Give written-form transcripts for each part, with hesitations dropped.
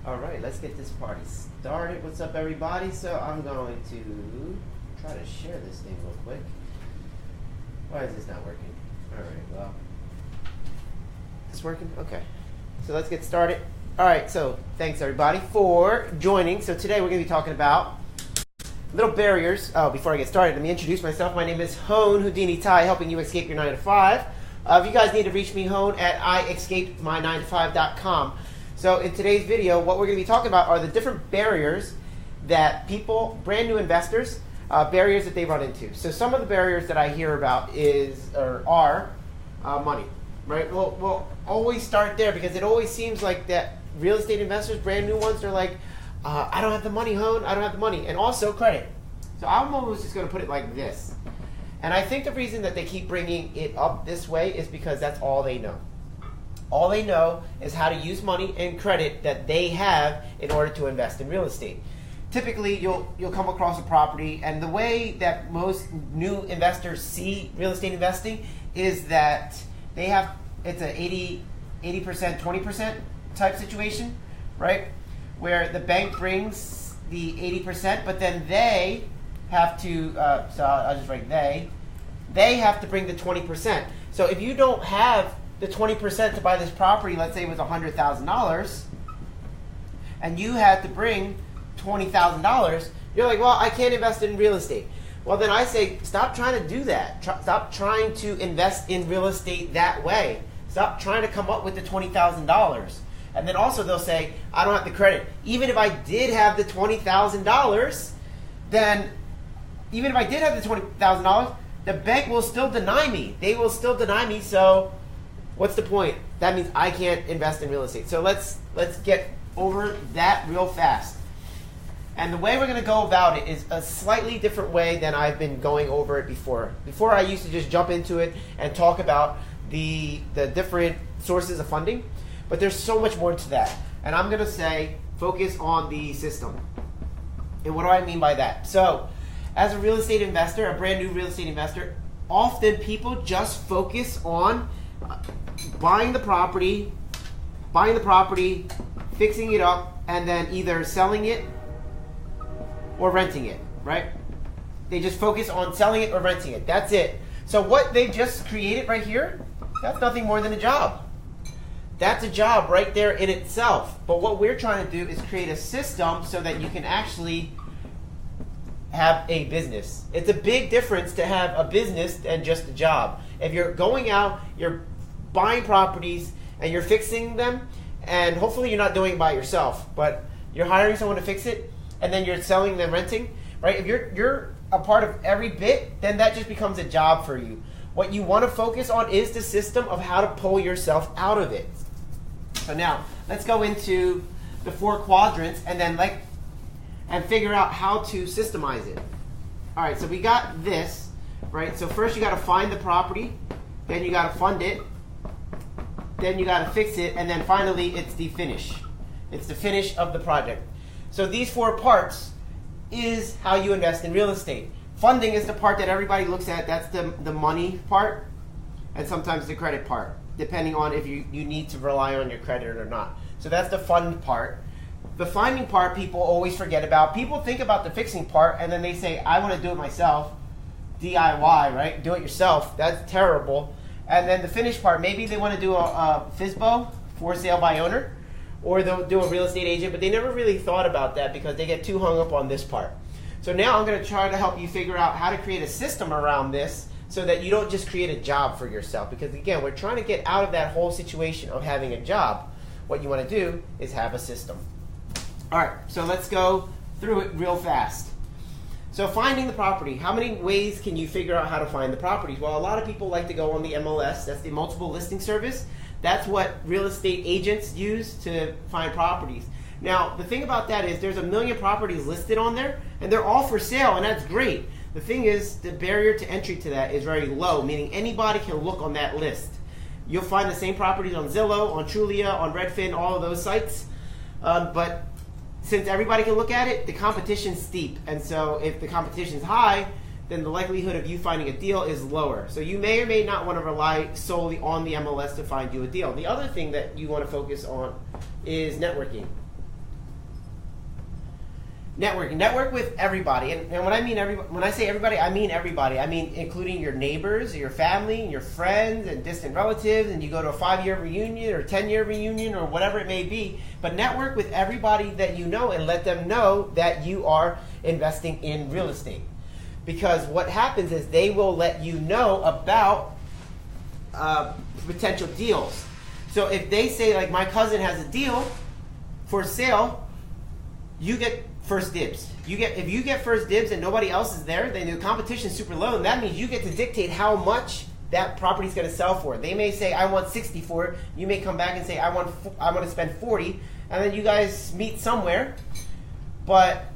All right, let's get this party started. What's up, everybody? So I'm going to try to share this thing real quick. Why is this not working? All right, well, it's working? Okay. So let's get started. All right, so thanks, everybody, for joining. So today we're going to be talking about little barriers. Oh, before I get started, let me introduce myself. My name is Hone Houdini Tai, helping you escape your 9 to 5. If you guys need to reach me, Hone at iescapedmy9to5.com. So in today's video, what we're going to be talking about are the different barriers that people, brand new investors, barriers that they run into. So some of the barriers that I hear about are money, right? We'll always start there because it always seems like that real estate investors, brand new ones, they're like, I don't have the money, Hone, I don't have the money. And also credit. So I'm almost just going to put it like this. And I think the reason that they keep bringing it up this way is because that's all they know. All they know is how to use money and credit that they have in order to invest in real estate. Typically, you'll come across a property, and the way that most new investors see real estate investing is that they have, it's a 80%, 20% type situation, right? Where the bank brings the 80%, but then they have to, so I'll just write they have to bring the 20%. So if you don't have the 20% to buy this property, let's say it was $100,000, and you had to bring $20,000, you're like, well, I can't invest in real estate. Well, then I say, stop trying to do that. Stop trying to invest in real estate that way. Stop trying to come up with the $20,000. And then also they'll say, I don't have the credit. Even if I did have the $20,000, then even if I did have the $20,000, the bank will still deny me. They will still deny me, so what's the point? That means I can't invest in real estate. So let's get over that real fast. And the way we're going to go about it is a slightly different way than I've been going over it before. Before I used to just jump into it and talk about the different sources of funding, but there's so much more to that. And I'm going to say focus on the system. And what do I mean by that? So as a real estate investor, a brand new real estate investor, often people just focus on buying the property, fixing it up, and then either selling it or renting it, right? They just focus on selling it or renting it. That's it. So what they just created right here, that's nothing more than a job. That's a job right there in itself. But what we're trying to do is create a system so that you can actually have a business. It's a big difference to have a business than just a job. If you're going out, you're buying properties and you're fixing them, and hopefully you're not doing it by yourself, but you're hiring someone to fix it, and then you're selling them, renting, right? If you're a part of every bit, then that just becomes a job for you. What you want to focus on is the system of how to pull yourself out of it. So now, let's go into the 4 quadrants and then and figure out how to systemize it. All right, so we got this, right? So first you got to find the property, then you got to fund it, then you got to fix it, and then finally it's the finish. It's the finish of the project. So these 4 parts is how you invest in real estate. Funding is the part that everybody looks at. That's the money part, and sometimes the credit part, depending on if you need to rely on your credit or not. So that's the fund part. The finding part people always forget about. People think about the fixing part, and then they say, I want to do it myself. DIY, right? Do it yourself. That's terrible. And then the finish part, maybe they want to do a FSBO, for sale by owner, or they'll do a real estate agent, but they never really thought about that because they get too hung up on this part. So now I'm going to try to help you figure out how to create a system around this so that you don't just create a job for yourself. Because again, we're trying to get out of that whole situation of having a job. What you want to do is have a system. All right, so let's go through it real fast. So finding the property. How many ways can you figure out how to find the properties? Well, a lot of people like to go on the MLS. That's the multiple listing service. That's what real estate agents use to find properties. Now, the thing about that is there's 1 million properties listed on there, and they're all for sale, and that's great. The thing is, the barrier to entry to that is very low, meaning anybody can look on that list. You'll find the same properties on Zillow, on Trulia, on Redfin, all of those sites. But since everybody can look at it, the competition's steep. And so if the competition's high, then the likelihood of you finding a deal is lower. So you may or may not want to rely solely on the MLS to find you a deal. The other thing that you want to focus on is networking. Network with everybody, and when I mean everybody, when I say everybody, I mean everybody. I mean including your neighbors, your family, and your friends, and distant relatives. And you go to a 5-year reunion or 10-year reunion or whatever it may be. But network with everybody that you know and let them know that you are investing in real estate. Because what happens is they will let you know about potential deals. So if they say, like, my cousin has a deal for sale, you get first dibs. If you get first dibs and nobody else is there, then the competition is super low, and that means you get to dictate how much that property is going to sell for. They may say, I want 60 for it. You may come back and say, I want to spend 40, and then you guys meet somewhere, but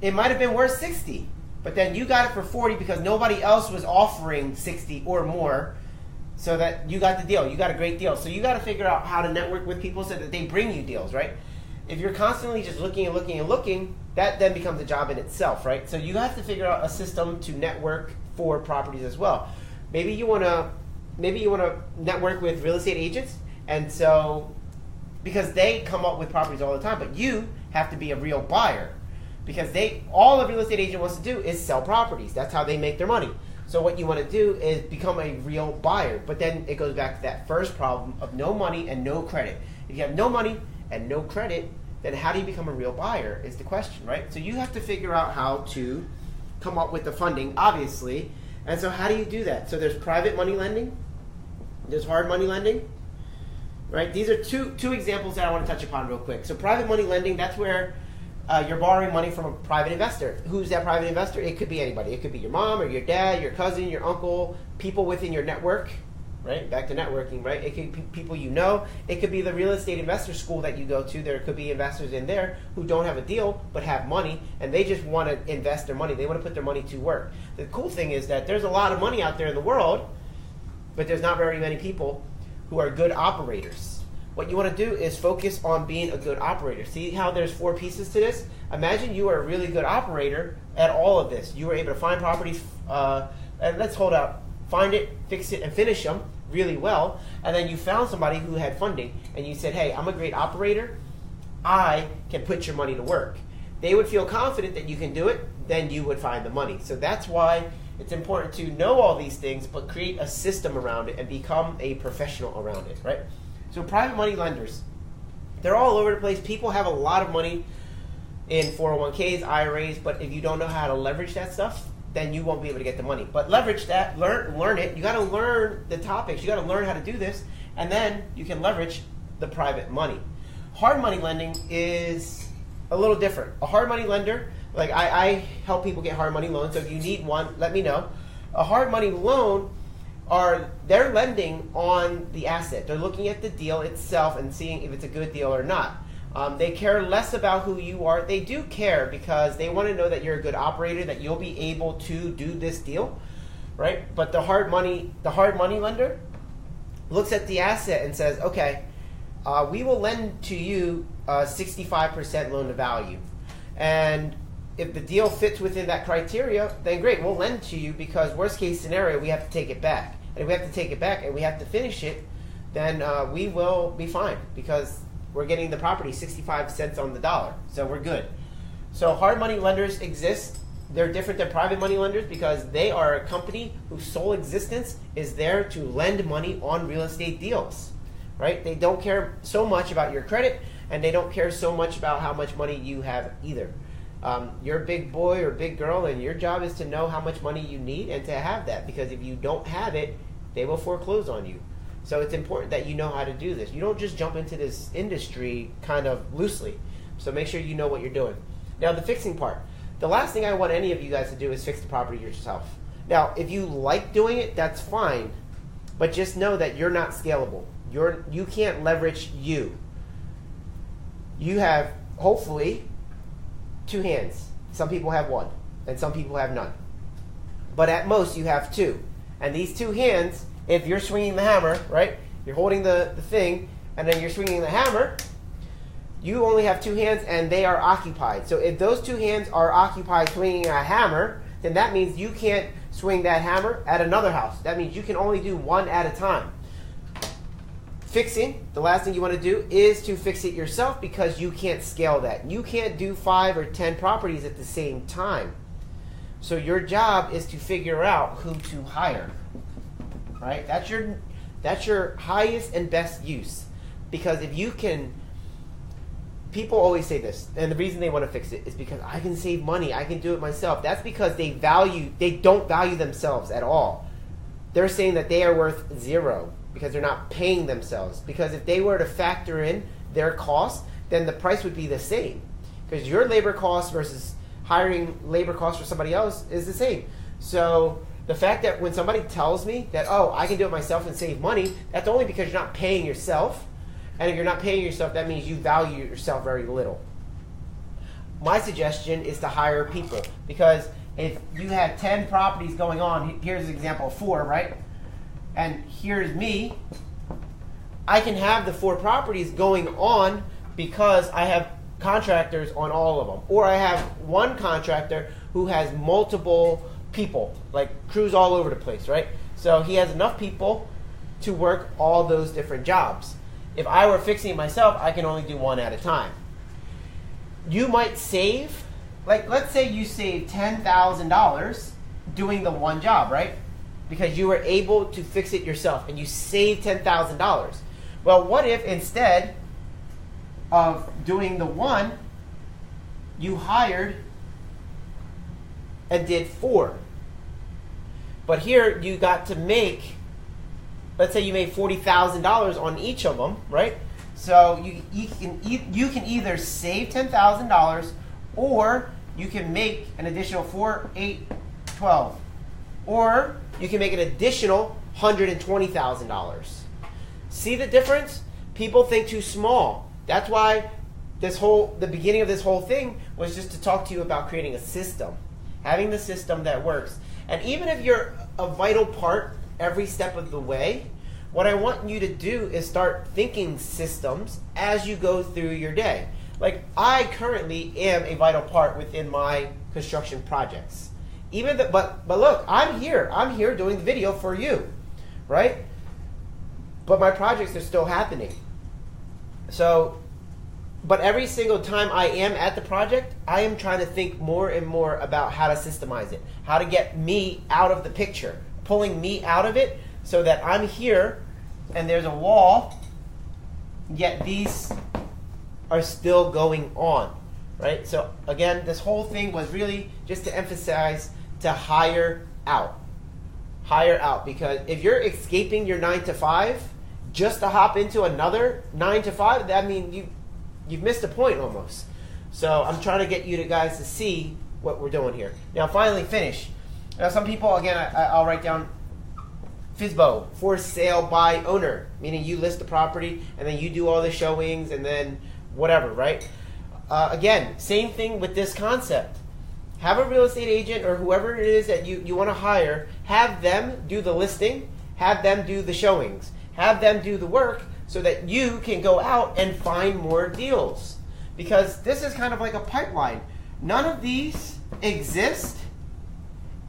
it might have been worth 60, but then you got it for 40 because nobody else was offering 60 or more, so that you got the deal. You got a great deal. So you got to figure out how to network with people so that they bring you deals, right? If you're constantly just looking and looking and looking, that then becomes a job in itself, right? So you have to figure out a system to network for properties as well. Maybe you want to network with real estate agents, and so because they come up with properties all the time, but you have to be a real buyer, because all a real estate agent wants to do is sell properties. That's how they make their money. So what you want to do is become a real buyer. But then it goes back to that first problem of no money and no credit. If you have no money and no credit, then how do you become a real buyer is the question, right? So you have to figure out how to come up with the funding, obviously. And so how do you do that? So there's private money lending, there's hard money lending, right? These are two examples that I want to touch upon real quick. So private money lending, that's where you're borrowing money from a private investor. Who's that private investor? It could be anybody. It could be your mom or your dad, your cousin, your uncle, people within your network, right? Back to networking, right? It could be people you know. It could be the real estate investor school that you go to. There could be investors in there who don't have a deal but have money, and they just want to invest their money. They want to put their money to work. The cool thing is that there's a lot of money out there in the world, but there's not very many people who are good operators. What you want to do is focus on being a good operator. See how there's 4 pieces to this? Imagine you are a really good operator at all of this. You were able to find properties, and let's hold out, find it, fix it, and finish them really well. And then you found somebody who had funding, and you said, hey, I'm a great operator. I can put your money to work. They would feel confident that you can do it, then you would find the money. So that's why it's important to know all these things, but create a system around it and become a professional around it, right? So private money lenders, they're all over the place. People have a lot of money in 401ks, IRAs, but if you don't know how to leverage that stuff, then you won't be able to get the money. But leverage that, learn it. You got to learn the topics. You got to learn how to do this, and then you can leverage the private money. Hard money lending is a little different. A hard money lender, like I help people get hard money loans, so if you need one, let me know. A hard money loan they're lending on the asset. They're looking at the deal itself and seeing if it's a good deal or not. They care less about who you are. They do care because they want to know that you're a good operator, that you'll be able to do this deal, right? But the hard money lender looks at the asset and says, okay, we will lend to you 65% loan to value. And if the deal fits within that criteria, then great, we'll lend to you, because worst case scenario, we have to take it back. And if we have to take it back and we have to finish it, then we will be fine, because we're getting the property 65 cents on the dollar. So we're good. So hard money lenders exist. They're different than private money lenders because they are a company whose sole existence is there to lend money on real estate deals, right? They don't care so much about your credit, and they don't care so much about how much money you have either. You're a big boy or big girl, and your job is to know how much money you need and to have that, because if you don't have it, they will foreclose on you. So it's important that you know how to do this. You don't just jump into this industry kind of loosely. So make sure you know what you're doing. Now, the fixing part. The last thing I want any of you guys to do is fix the property yourself. Now, if you like doing it, that's fine. But just know that you're not scalable. You can't leverage you. You have, hopefully, 2 hands. Some people have 1, and some people have none. But at most, you have 2. And these 2 hands, if you're swinging the hammer, right? You're holding the thing, and then you're swinging the hammer, you only have 2 hands, and they are occupied. So if those 2 hands are occupied swinging a hammer, then that means you can't swing that hammer at another house. That means you can only do 1 at a time. fixing, the last thing you want to do is to fix it yourself, because you can't scale that. You can't do 5 or 10 properties at the same time. So your job is to figure out who to hire, right? That's your highest and best use. Because if you can, people always say this, and the reason they want to fix it is because I can save money, I can do it myself. That's because they don't value themselves at all. They're saying that they are worth 0 because they're not paying themselves. Because if they were to factor in their costs, then the price would be the same. Because your labor cost versus hiring labor costs for somebody else is the same. So the fact that when somebody tells me that, oh, I can do it myself and save money, that's only because you're not paying yourself. And if you're not paying yourself, that means you value yourself very little. My suggestion is to hire people, because if you have 10 properties going on, here's an example of 4, right? And here's me. I can have the 4 properties going on because I have contractors on all of them. Or I have one contractor who has multiple people, like crews all over the place, right? So he has enough people to work all those different jobs. If I were fixing it myself, I can only do 1 at a time. You might save, like let's say you save $10,000 doing the one job, right? Because you were able to fix it yourself and you saved $10,000. Well, what if instead of doing the one, you hired and did 4? But here you got to make, let's say you made $40,000 on each of them, right? So you can either save $10,000 or you can make an additional 4, 8, 12. Or you can make an additional $120,000. See the difference? People think too small. That's why the beginning of this whole thing was just to talk to you about creating a system. Having the system that works. And even if you're a vital part every step of the way, what I want you to do is start thinking systems as you go through your day. Like, I currently am a vital part within my construction projects. But look, I'm here doing the video for you, right? But my projects are still happening. So, but every single time I am at the project, I am trying to think more and more about how to systemize it, how to get me out of the picture, pulling me out of it so that I'm here and there's a wall, yet these are still going on, right? So again, this whole thing was really just to emphasize to hire out. Hire out, because if you're escaping your 9 to 5 just to hop into another 9 to 5, that means you've missed a point almost. So I'm trying to get you guys to see what we're doing here. Now finally finish. Now some people, again, I'll write down FSBO, for sale by owner, meaning you list the property and then you do all the showings and then whatever, right? Again, same thing with this concept. Have a real estate agent or whoever it is that you want to hire, have them do the listing, have them do the showings, have them do the work so that you can go out and find more deals. Because this is kind of like a pipeline. None of these exist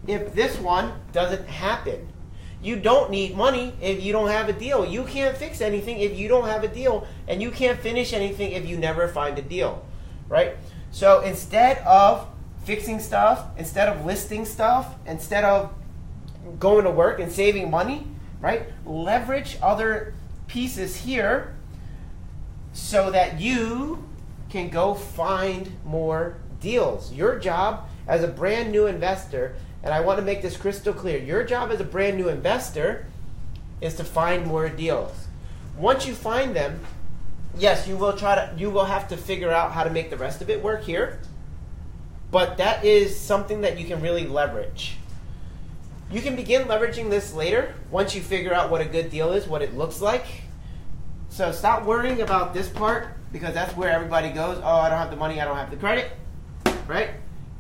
if this one doesn't happen. You don't need money if you don't have a deal. You can't fix anything if you don't have a deal, and you can't finish anything if you never find a deal, right? So instead of fixing stuff, instead of listing stuff, instead of going to work and saving money, right? Leverage other pieces here so that you can go find more deals. Your job as a brand new investor, and I want to make this crystal clear, your job as a brand new investor is to find more deals. Once you find them, yes, you will have to figure out how to make the rest of it work here, but that is something that you can really leverage. You can begin leveraging this later once you figure out what a good deal is, what it looks like. So stop worrying about this part, because that's where everybody goes. Oh, I don't have the money, I don't have the credit, right?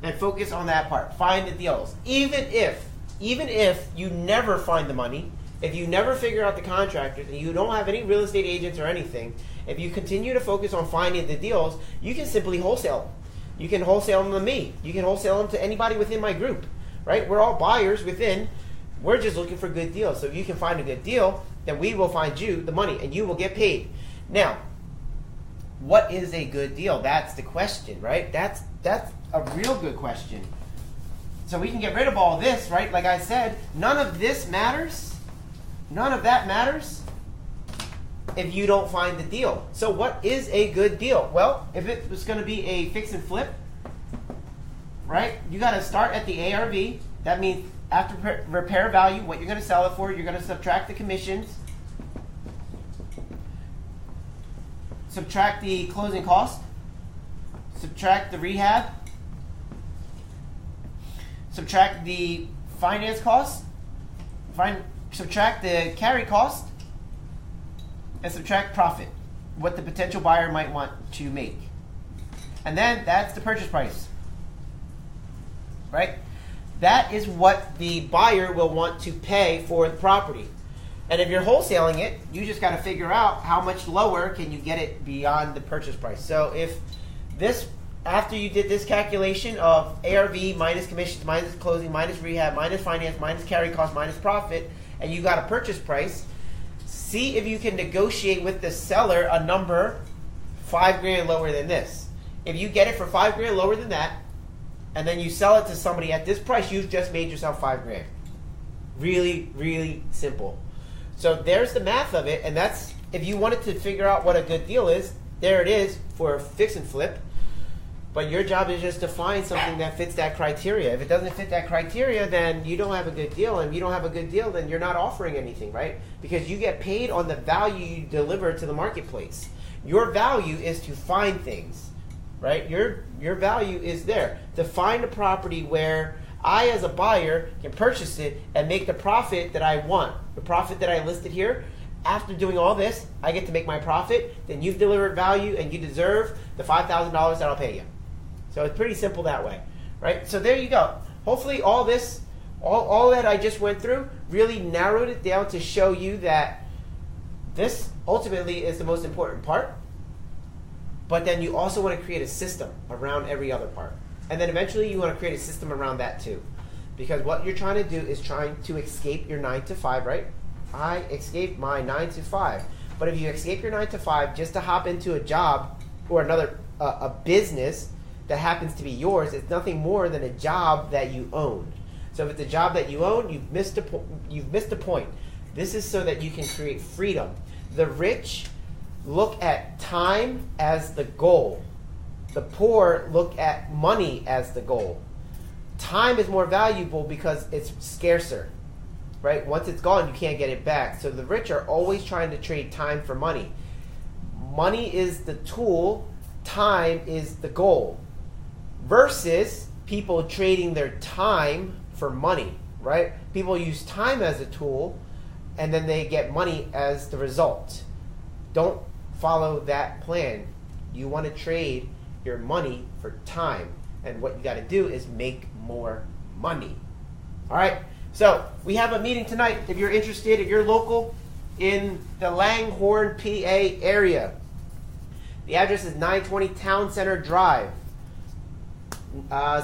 And focus on that part. Find the deals. Even if you never find the money, if you never figure out the contractors, and you don't have any real estate agents or anything, if you continue to focus on finding the deals, you can simply wholesale them. You can wholesale them to me. You can wholesale them to anybody within my group, right? We're all buyers within. We're just looking for good deals. So if you can find a good deal, then we will find you the money and you will get paid. Now, what is a good deal? That's the question, right? That's a real good question. So we can get rid of all this, right? Like I said, none of this matters. None of that matters if you don't find the deal. So what is a good deal? Well, if it was going to be a fix and flip, right, you got to start at the ARV. That means after repair value, what you're going to sell it for, you're going to subtract the commissions, subtract the closing cost, subtract the rehab, subtract the finance cost, subtract the carry cost, and subtract profit, what the potential buyer might want to make. And then that's the purchase price, right? That is what the buyer will want to pay for the property. And if you're wholesaling it, you just got to figure out how much lower can you get it beyond the purchase price. So if this, after you did this calculation of ARV minus commissions, minus closing, minus rehab, minus finance, minus carry cost, minus profit, and you got a purchase price, see if you can negotiate with the seller a number $5,000 lower than this. If you get it for $5,000 lower than that, and then you sell it to somebody at this price, you've just made yourself $5,000. Really, really simple. So there's the math of it, and that's, if you wanted to figure out what a good deal is, there it is for a fix and flip. But your job is just to find something that fits that criteria. If it doesn't fit that criteria, then you don't have a good deal. And if you don't have a good deal, then you're not offering anything, right? Because you get paid on the value you deliver to the marketplace. Your value is to find things, right? Your value is there to find a property where I, as a buyer, can purchase it and make the profit that I want. The profit that I listed here. After doing all this, I get to make my profit. Then you've delivered value and you deserve the $5,000 that I'll pay you. So it's pretty simple that way, right? So there you go. Hopefully all this, all that I just went through really narrowed it down to show you that this ultimately is the most important part. But then you also want to create a system around every other part. And then eventually you want to create a system around that too. Because what you're trying to do is trying to escape your 9 to 5, right? I escaped my 9 to 5. But if you escape your 9 to 5 just to hop into a job or another a business that happens to be yours, it's nothing more than a job that you own. So if it's a job that you own, you've missed a point. This is so that you can create freedom. The rich look at time as the goal. The poor look at money as the goal. Time is more valuable because it's scarcer, right? Once it's gone, you can't get it back. So the rich are always trying to trade time for money. Money is the tool, time is the goal. Versus people trading their time for money, right? People use time as a tool and then they get money as the result. Don't follow that plan. You want to trade your money for time. And what you got to do is make more money. All right? So we have a meeting tonight. If you're interested, if you're local in the Langhorne, PA area, the address is 920 Town Center Drive.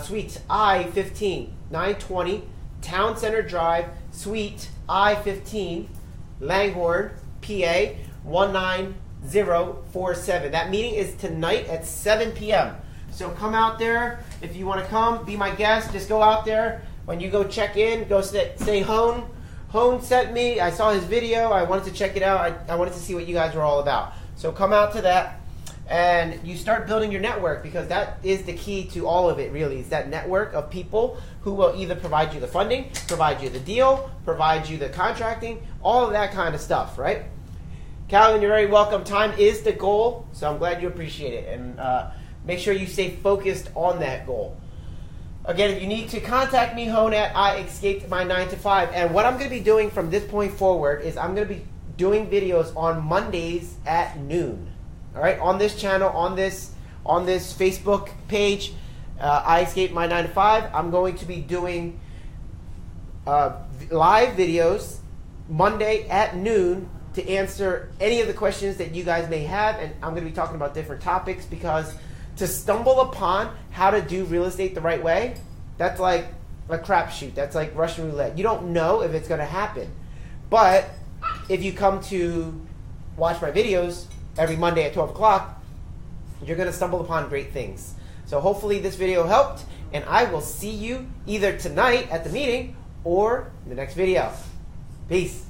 Suite I-15, 920 Town Center Drive, Suite I-15, Langhorne, PA, 19047. That meeting is tonight at 7 p.m. So come out there. If you want to come, be my guest. Just go out there. When you go check in, go say Hone. Hone sent me. I saw his video. I wanted to check it out. I wanted to see what you guys were all about. So come out to that. And you start building your network, because that is the key to all of it, really. It's that network of people who will either provide you the funding, provide you the deal, provide you the contracting, all of that kind of stuff, right? Calvin, you're very welcome. Time is the goal, so I'm glad you appreciate it. And make sure you stay focused on that goal. Again, if you need to contact me, Hone at I escaped my 9 to 5. And what I'm going to be doing from this point forward is I'm going to be doing videos on Mondays at noon. All right, on this channel, on this Facebook page, I escaped my 9 to 5. I'm going to be doing live videos Monday at noon to answer any of the questions that you guys may have, and I'm going to be talking about different topics, because to stumble upon how to do real estate the right way, that's like a crapshoot. That's like Russian roulette. You don't know if it's going to happen, but if you come to watch my videos every Monday at 12 o'clock, you're going to stumble upon great things. So hopefully this video helped, and I will see you either tonight at the meeting or in the next video. Peace.